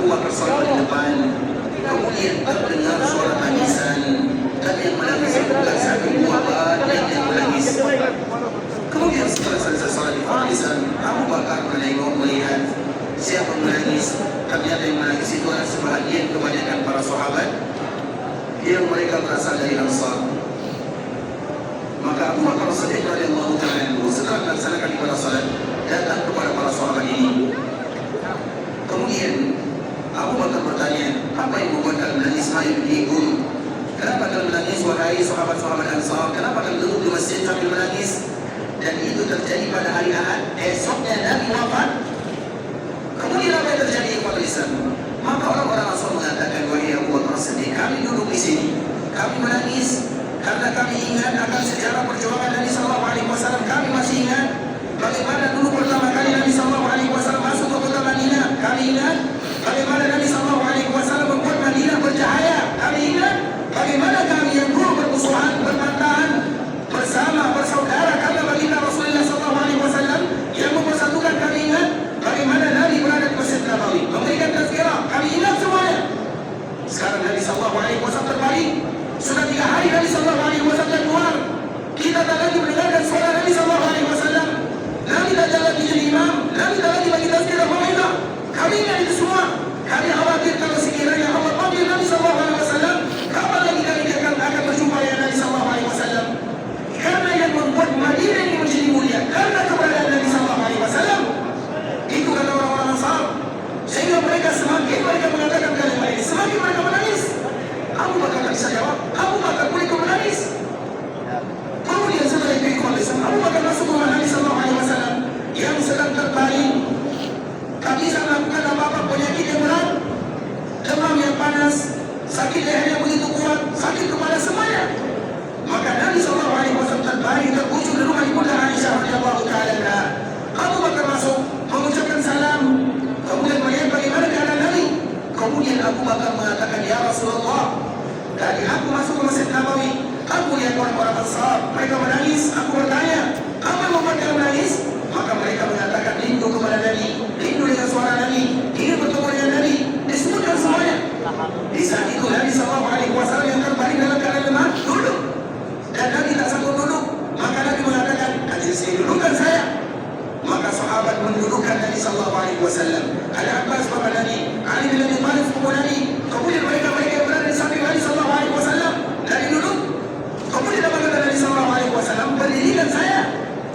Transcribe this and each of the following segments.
Abu Bakar salat di depan. Kemudian terdengar suara tangisan, dan yang menangis bukan satu dua yang menangis. Kemudian setelah selesai salat di barisan, Abu Bakar menengok melihat siapa menangis. Ternyata yang menangis itu adalah sebahagian kebanyakan para sahabat yang mereka berasal dari Ansar. Maka Abu Bakar Siddiq radhiyallahu ta'ala anhu setelah melaksanakan ibadah salat datang kepada para sahabat ini. Kemudian Abu Bakar bertanya, apa yang membuat kalian menangis di guru? Kenapa kalian menangis wahai sahabat-sahabat Ansar? Kenapa kalian duduk di masjid sambil menangis? Dan itu terjadi pada hari Ahad, esoknya Nabi wafat. Kemudian apa yang terjadi kepada Islam? Maka orang-orang Ansar mengatakan, wahai Abu Bakar Siddiq, kami duduk di sini, kami menangis karena kami ingat akan sejarah perjuangan Nabi Sallallahu Alaihi Wasallam. Kami masih ingat bagaimana dulu pertama kali Nabi Sallallahu Alaihi Wasallam masuk ke kota Madinah. Kami ingat bagaimana Nabi Sallallahu Alaihi Wasallam membuat Madinah bercahaya. Kami ingat bagaimana kami yang dulu bermusuhan, bermantan bersama bersaudara karena baginda Rasulullah Sallallahu Alaihi Wasallam yang mempersatukan. Kami ingat bagaimana Nabi berada di Masjid Nabawi memberikan tazkirah. Kami ingat semuanya. Sekarang Nabi Sallallahu Alaihi Wasallam terbalik. Sudah 3 hari Nabi Sallallahu Alaihi Wasallam keluar. Kita tak lagi mendengarkan suara Nabi Sallallahu Alaihi Wasallam. Nabi tak lagi jadi imam. Nabi tak lagi bagi tazkirah mau'izah. Kami ingat itu semua. Kami khawatir kalau sekiranya Allah panggil Nabi Sallallahu Alaihi Wasallam, kapan lagi kami akan berjumpa dengan Nabi Sallallahu Alaihi Wasallam? Karena yang membuat Madinah ini menjadi mulia karena keberadaan Nabi Sallallahu Alaihi Wasallam. Itu kata orang-orang Ansar. Sehingga mereka semakin mereka mengatakan kalimat ini, semakin mereka menangis. Abu Bakar tak bisa jawab. Abu Bakar boleh kau menangis. Kemudian setelah itu Abu Bakar masuk ke rumah Nabi Sallallahu Alaihi Wasallam yang sedang terbaring, tak bisa melakukan apa-apa, penyakit yang berat, demam yang panas, sakit leher yang begitu kuat, sakit kepala semuanya. Maka Nabi Sallallahu Alaihi Wasallam terbaring terbujur di rumah ibunda Aisyah radhiyallahu ta'ala anha. Abu Bakar masuk mengucapkan salam, kemudian melihat bagaimana keadaan Nabi. Kemudian Abu Bakar mengatakan, ya Rasulullah, tadi aku masuk ke Masjid Nabawi, aku lihat orang-orang Ansar, mereka menangis. Aku bertanya, apa yang membuat kalian menangis? Maka mereka mengatakan, rindu kepada Nabi, rindu dengan suara Nabi, ingin bertemu dengan Nabi. Disebutkan semuanya. Di saat itu Nabi Sallallahu Alaihi Wasallam yang terbaring dalam keadaan lemah duduk, dan Nabi tak sanggup duduk. Maka Nabi mengatakan, ajil saya dudukkan saya. Maka sahabat mendudukkan Nabi Sallallahu Alaihi Wasallam. Ada Abbas bapa Nabi, Ali bin Abi Thalib sepupu Nabi. Kemudian mereka yang berada di samping Nabi Sallallahu Alaihi Wasallam. Nabi duduk. Kemudian apa kata Nabi Sallallahu Alaihi Wasallam? Berdirikan saya.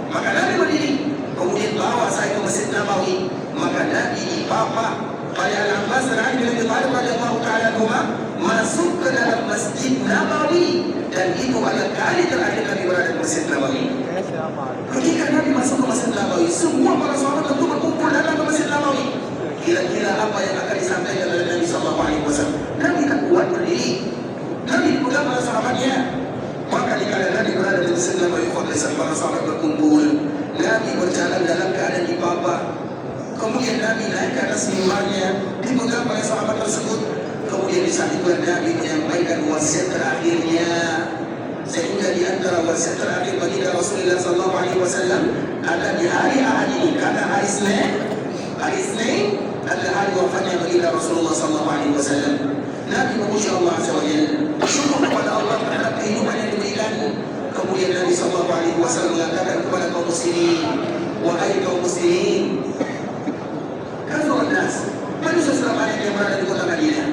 Maka Nabi berdiri. Kemudian bawa saya ke Masjid Nabawi. Maka Nabi dipapa oleh Al-Abbas dan Ali bin Abi Thalib radhiyallahu ta'ala anhuma masuk ke dalam Masjid Nabawi. Dan itu adalah kali terakhir Nabi berada di Masjid Nabawi. Ketika Nabi masuk ke Masjid Nabawi, semua para sahabat tentu berkumpul datang ke Masjid Nabawi. Kira-kira apa yang akan disampaikan oleh Nabi Sallallahu Alaihi Wasallam? Nabi tak kuat berdiri. Nabi dipegang oleh sahabatnya. Maka dikala Nabi berada di Masjid Nabawi, para sahabat berkumpul. Nabi berjalan dalam keadaan dipapa. Kemudian Nabi naik ke atas mimbarnya, dipegang oleh sahabat tersebut. Kemudian di saat itu Nabi menyampaikan wasiat terakhirnya. Sehingga di antara wasiat terakhir bagi Rasulullah Sallallahu Alaihi Wasallam ada di hari Ahad ini, kata hari Isnin adalah hari wafatnya bagi Rasulullah Sallallahu Alaihi Wasallam. Nabi memuji Allah Azza wa Jalla, bersyukur kepada Allah terhadap kehidupan yang diberikan. Kemudian Nabi Sallallahu Alaihi Wasallam mengatakan kepada kaum muslimin, wahai kaum muslimin, kazuran nas, manusia sudah banyak yang berada di kota Madinah.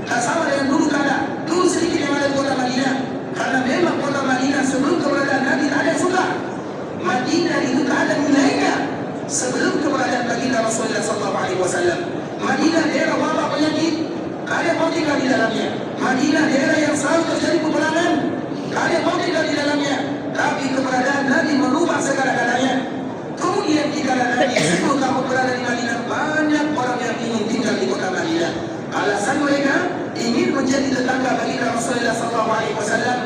Tak sama dengan dulu kada, dulu sedikit yang ada di kota Madinah. Karena memang kota Madinah sebelum keberadaan Nabi tak ada yang suka. Madinah itu tak ada nilainya sebelum keberadaan baginda Rasulullah Sallallahu Alaihi Wasallam. Madinah daerah wabak penyakit, tak ada yang mau tinggal di dalamnya. Madinah daerah yang selalu terjadi peperangan, tak ada yang mau tinggal di dalamnya. Tapi keberadaan Nabi merubah segala-galanya. Kemudian jika Nabi 10 tahun berada di Madinah, banyak orang yang ingin tinggal di kota Madinah. Alasan mereka ingin menjadi tetangga bagi Rasulullah Sallallahu Alaihi Wasallam.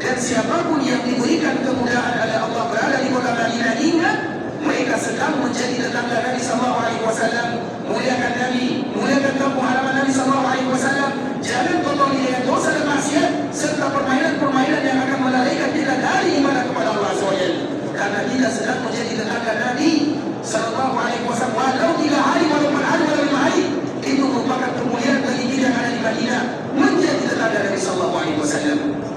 Dan siapapun yang diberikan kemudahan oleh Allah berada di kota Madinah, ingat mereka sedang menjadi tetangga Nabi Sallallahu Alaihi Wasallam. Muliakan Nabi, muliakan kampung halaman Nabi Sallallahu Alaihi Wasallam. Jangan kotori dengan dosa dan maksiat serta permainan-permainan yang akan melalaikan kita dari ibadah kepada Allah SWT. Karena kita sedang menjadi tetangga Nabi Sallallahu Alaihi Wasallam walau 3 hari. kita tidak menjadi tetangga Nabi sallallahu alaihi wasallam.